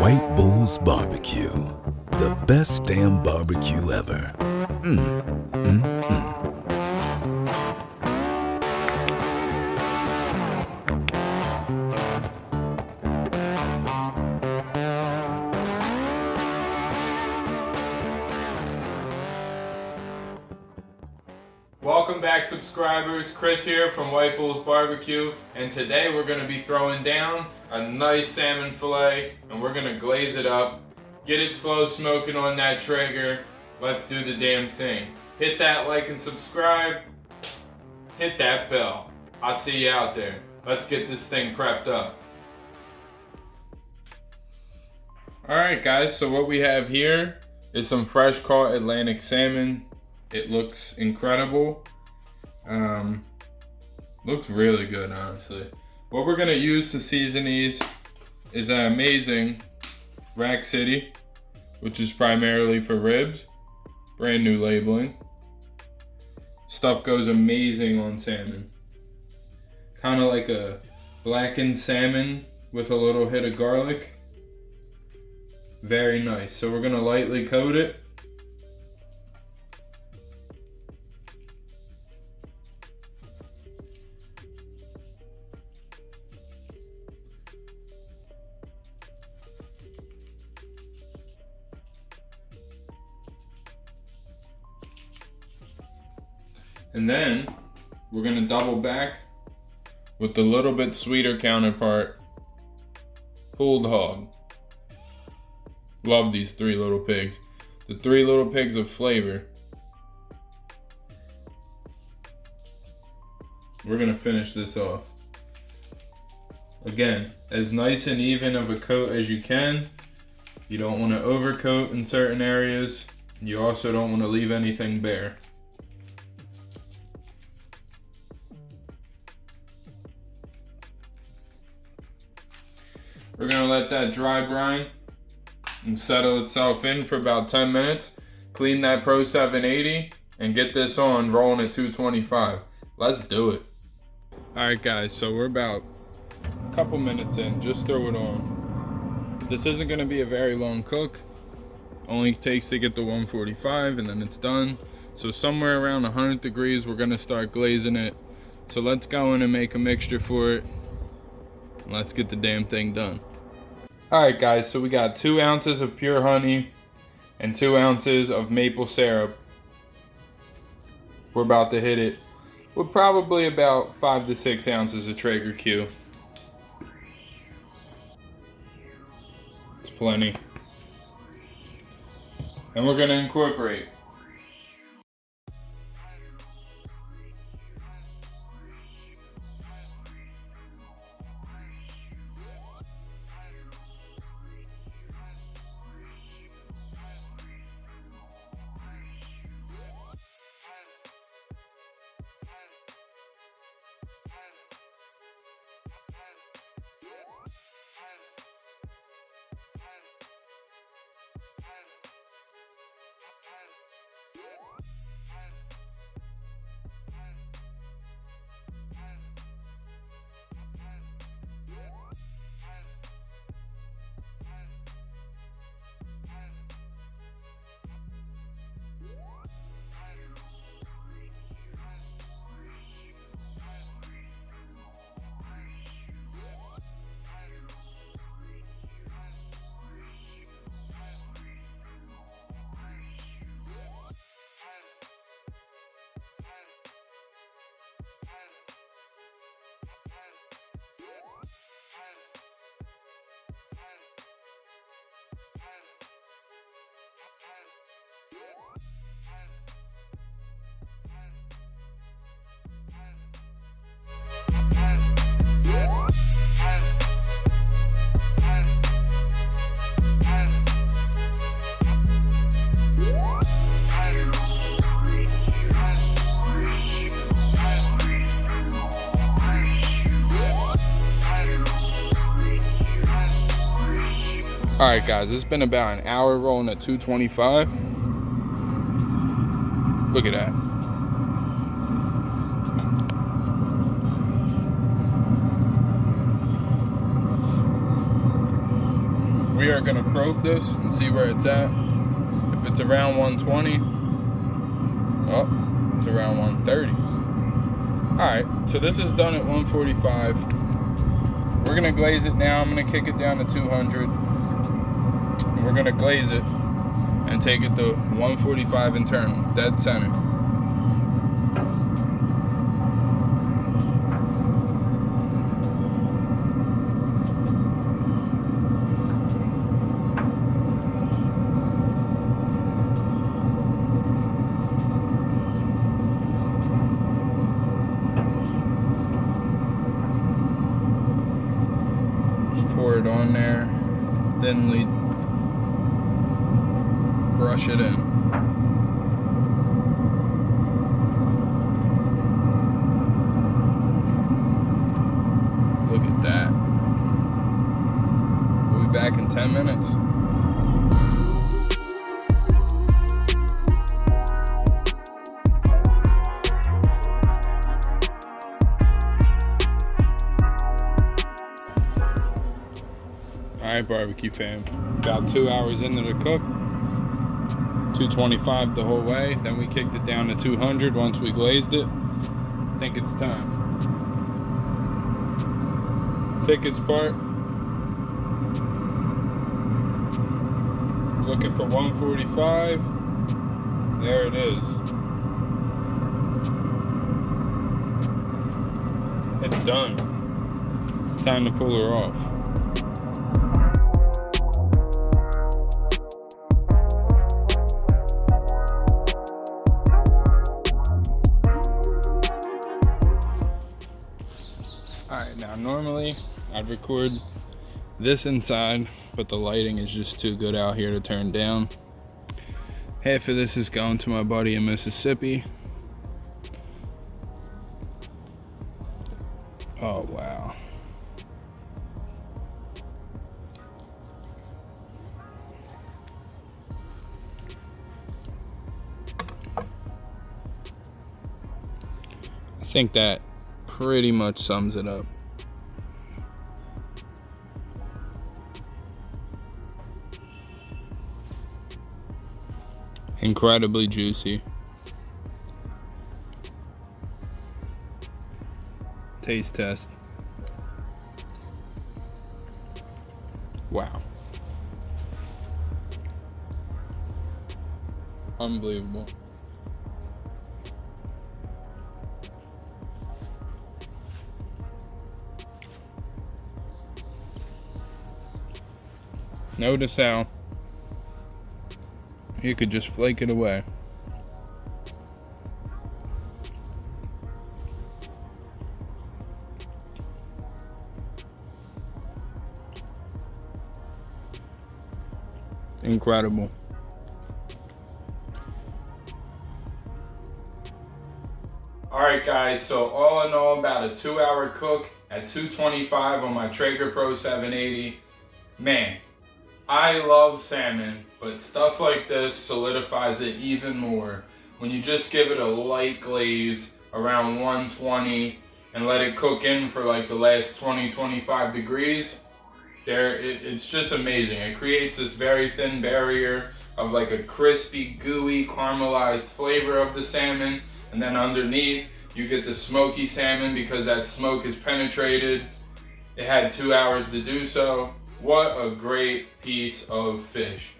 White Bull's Barbecue. The best damn barbecue ever. Welcome back, subscribers. Chris here from White Bull's Barbecue, and today we're going to be throwing down a nice salmon fillet, and we're going to glaze it up, get it slow smoking on that Traeger. Let's do the damn thing. Hit that like and subscribe. Hit that bell. I'll see you out there. Let's get this thing prepped up. Alright guys, so what we have here is some fresh caught Atlantic salmon. It looks incredible. Looks really good, honestly. What we're gonna use to season these is an amazing Rack City, which is primarily for ribs. Brand new labeling. Stuff goes amazing on salmon. Kind of like a blackened salmon with a little hit of garlic. Very nice. So we're gonna lightly coat it. And then we're gonna double back with the little bit sweeter counterpart, pulled hog. Love these three little pigs. The three little pigs of flavor. We're gonna finish this off. Again, as nice and even of a coat as you can. You don't wanna overcoat in certain areas. You also don't wanna leave anything bare. We're gonna let that dry brine and settle itself in for about 10 minutes. Clean that Pro 780 and get this on rolling at 225. Let's do it. All right guys, so we're about a couple minutes in, just throw it on. This isn't gonna be a very long cook. Only takes to get to 145 and then it's done. So somewhere around 100 degrees, we're gonna start glazing it. So let's go in and make a mixture for it. Let's get the damn thing done. Alright guys, so we got 2 ounces of pure honey and 2 ounces of maple syrup. We're about to hit it with probably about 5 to 6 ounces of Traeger Q. It's plenty. And we're gonna incorporate. Alright guys, it's been about an hour rolling at 225. Look at that. We are gonna probe this and see where it's at. If it's around 120, oh, it's around 130. Alright, so this is done at 145. We're gonna glaze it now. I'm gonna kick it down to 200. And we're gonna glaze it and take it to 145 internal, dead center. Pour it on there, thinly brush it in. Look at that. We'll be back in 10 minutes. Alright, barbecue fam, about 2 hours into the cook, 225 the whole way, then we kicked it down to 200 once we glazed it. I think it's time. Thickest part, looking for 145, there it is. It's done. Time to pull her off. Alright, now normally I'd record this inside, but the lighting is just too good out here to turn down. Half of this is going to my buddy in Mississippi. Oh, wow. I think that pretty much sums it up. Incredibly juicy. Taste test. Wow. Unbelievable. Notice how you could just flake it away. Incredible. Alright guys, so all in all about a 2-hour cook at 225 on my Traeger Pro 780. Man, I love salmon, but stuff like this solidifies it even more. When you just give it a light glaze around 120 and let it cook in for like the last 20-25 degrees, it's just amazing. It creates this very thin barrier of like a crispy, gooey, caramelized flavor of the salmon, and then underneath you get the smoky salmon because that smoke is penetrated. It had 2 hours to do so. What a great piece of fish.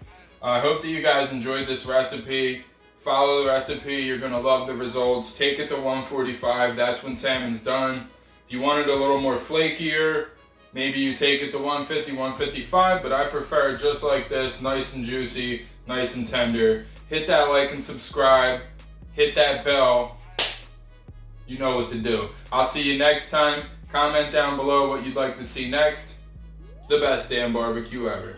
I hope that you guys enjoyed this recipe. Follow the recipe, you're gonna love the results. Take it to 145, that's when salmon's done. If you want it a little more flakier, maybe you take it to 150, 155, but I prefer it just like this, nice and juicy, nice and tender. Hit that like and subscribe, hit that bell. You know what to do. I'll see you next time. Comment down below what you'd like to see next. The best damn barbecue ever.